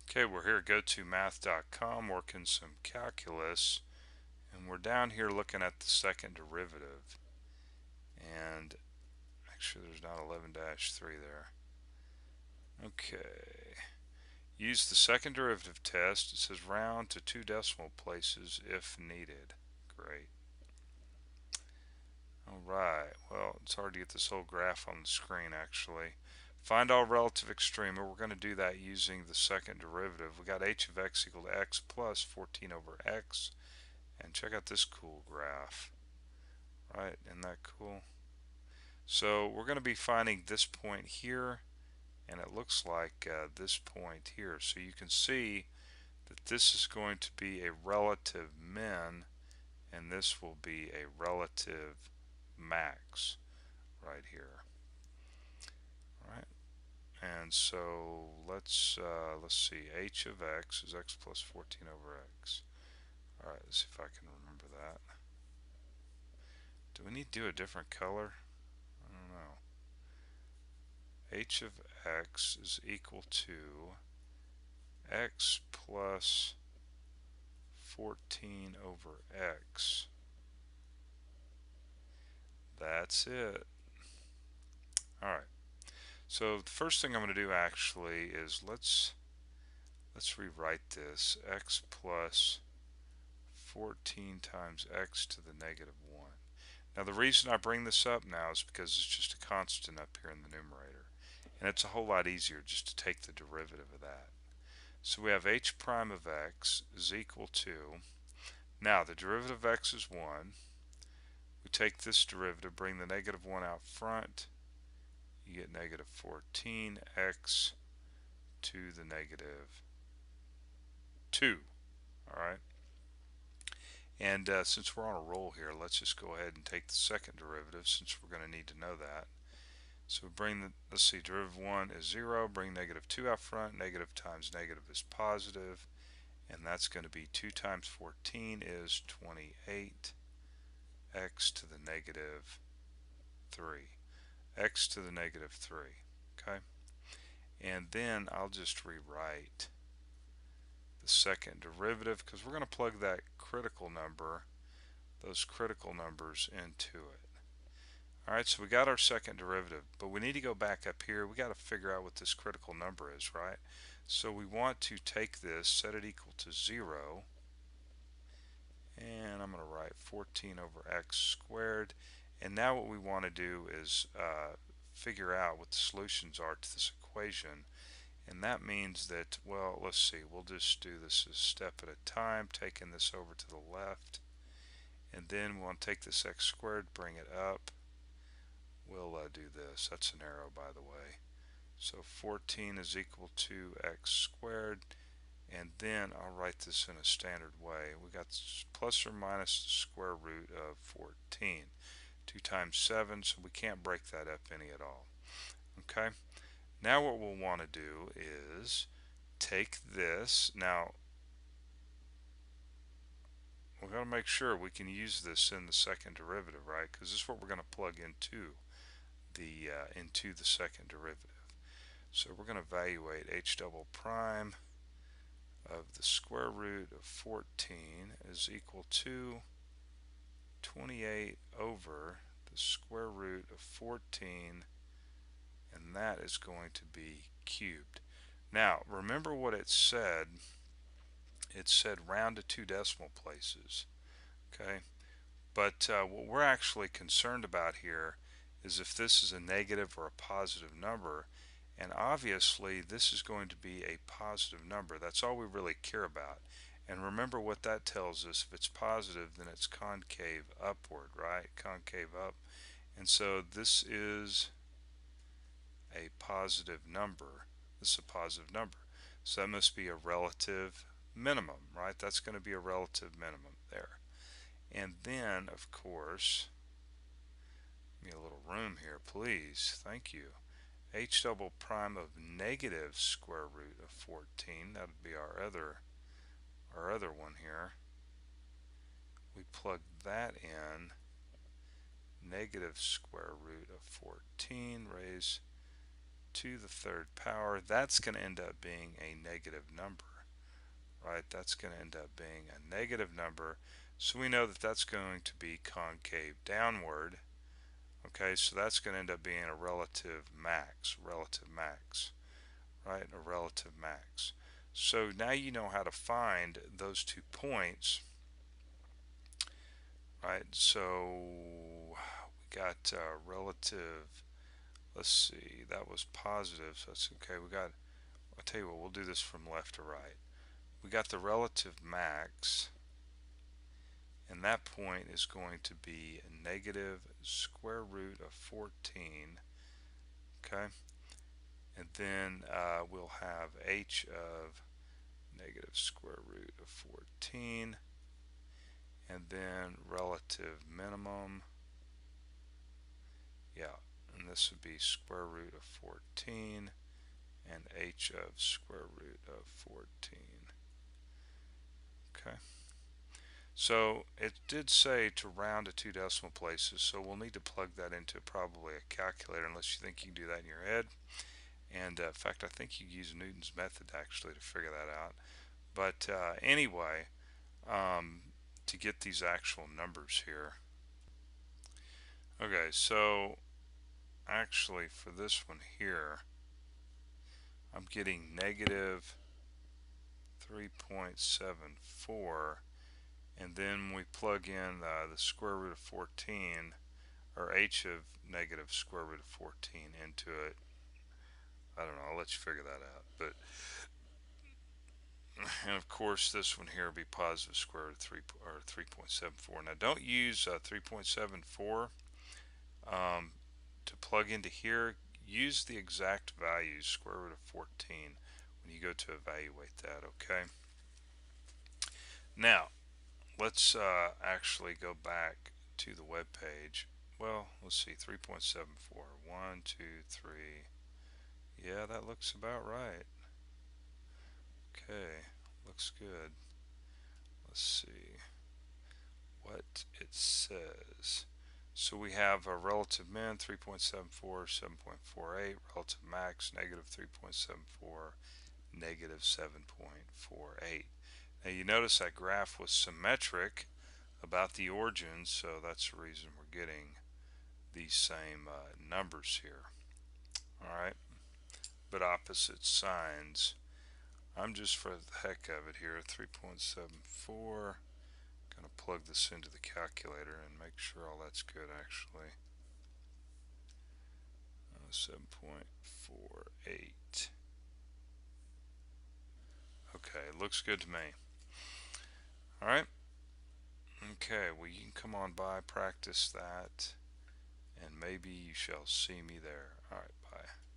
Okay, we're here at gotomath.com working some calculus, and we're down here looking at the second derivative. And actually there's not 11-3 there. Okay, use the second derivative test. It says round to 2 decimal places if needed. Great. Alright, well, it's hard to get this whole graph on the screen actually. Find all relative extrema. We're going to do that using the second derivative. We got h of x equal to x plus 14 over x. And check out this cool graph. Right, isn't that cool? So we're going to be finding this point here, and it looks like this point here. So you can see that this is going to be a relative min, and this will be a relative max right here. Right, and so let's see. H of x is x plus 14 over x. All right, let's see if I can remember that. Do we need to do a different color? I don't know. H of x is equal to x plus 14 over x. That's it. Alright, so the first thing I'm going to do actually is let's rewrite this. X plus 14 times x to the negative 1. Now the reason I bring this up now is because it's just a constant up here in the numerator, and it's a whole lot easier just to take the derivative of that. So we have h prime of x is equal to, now the derivative of x is 1. We take this derivative, bring the negative 1 out front, you get negative 14x to the negative 2. Alright, and since we're on a roll here, let's just go ahead and take the second derivative since we're going to need to know that. So bring the, let's see, derivative 1 is 0, bring negative 2 out front, negative times negative is positive, and that's going to be 2 times 14 is 28, x to the negative 3. X to the negative 3. Okay? And then I'll just rewrite the second derivative because we're going to plug that critical number, those critical numbers into it. Alright, so we got our second derivative, but we need to go back up here. We got to figure out what this critical number is, right? So we want to take this, set it equal to 0, and I'm going to write 14 over x squared. And now what we want to do is figure out what the solutions are to this equation. And that means that, well, let's see, we'll just do this a step at a time, taking this over to the left. And then we want to take this x squared, bring it up. We'll do this. That's an arrow, by the way. So 14 is equal to x squared. And then I'll write this in a standard way. We got plus or minus the square root of 14. 2 times 7, so we can't break that up any at all. Okay? Now what we'll want to do is take this. Now, we're going to make sure we can use this in the second derivative, right? Because this is what we're going to plug into the second derivative. So we're going to evaluate h double prime of the square root of 14 is equal to 28 over the square root of 14, and that is going to be cubed. Now remember what it said. It said round to 2 decimal places. Okay, but what we're actually concerned about here is if this is a negative or a positive number, and obviously this is going to be a positive number. That's all we really care about. And remember what that tells us. If it's positive, then it's concave upward, right? Concave up. And so this is a positive number. This is a positive number. So that must be a relative minimum, right? That's going to be a relative minimum there. And then, of course, give me a little room here, please. Thank you. H double prime of negative square root of 14. That would be our other one here. We plug that in. Negative square root of 14 raised to the third power, that's going to end up being a negative number, right? That's going to end up being a negative number. So we know that that's going to be concave downward. Okay, so that's going to end up being a relative max, right? A relative max. So now you know how to find those 2 points, right? So we got relative, let's see, that was positive, so that's okay. We got, I'll tell you what, we'll do this from left to right. We got the relative max, and that point is going to be negative square root of 14, okay? And then we'll have h of negative square root of 14, and then relative minimum, yeah, and this would be square root of 14 and h of square root of 14. Okay, so it did say to round to 2 decimal places, so we'll need to plug that into probably a calculator, unless you think you can do that in your head. And in fact, I think you use Newton's method actually to figure that out. But anyway, to get these actual numbers here. Okay, so actually for this one here, I'm getting negative 3.74, and then we plug in the square root of 14, or h of negative square root of 14 into it. I don't know, I'll let you figure that out. But and of course this one here will be positive square root of 3.74. Now don't use 3.74 to plug into here. Use the exact values, square root of 14, when you go to evaluate that, okay? Now let's actually go back to the web page. Well, let's see, 3.74, 1, 2, 3. Yeah, that looks about right. Okay, looks good. Let's see what it says. So we have a relative min 3.74, 7.48, relative max negative 3.74, negative 7.48. Now you notice that graph was symmetric about the origin, so that's the reason we're getting these same numbers here. Alright, but opposite signs. I'm just for the heck of it here, 3.74. Gonna plug this into the calculator and make sure all that's good actually. 7.48. Okay, looks good to me. Alright. Okay, well you can come on by, practice that, and maybe you shall see me there. Alright.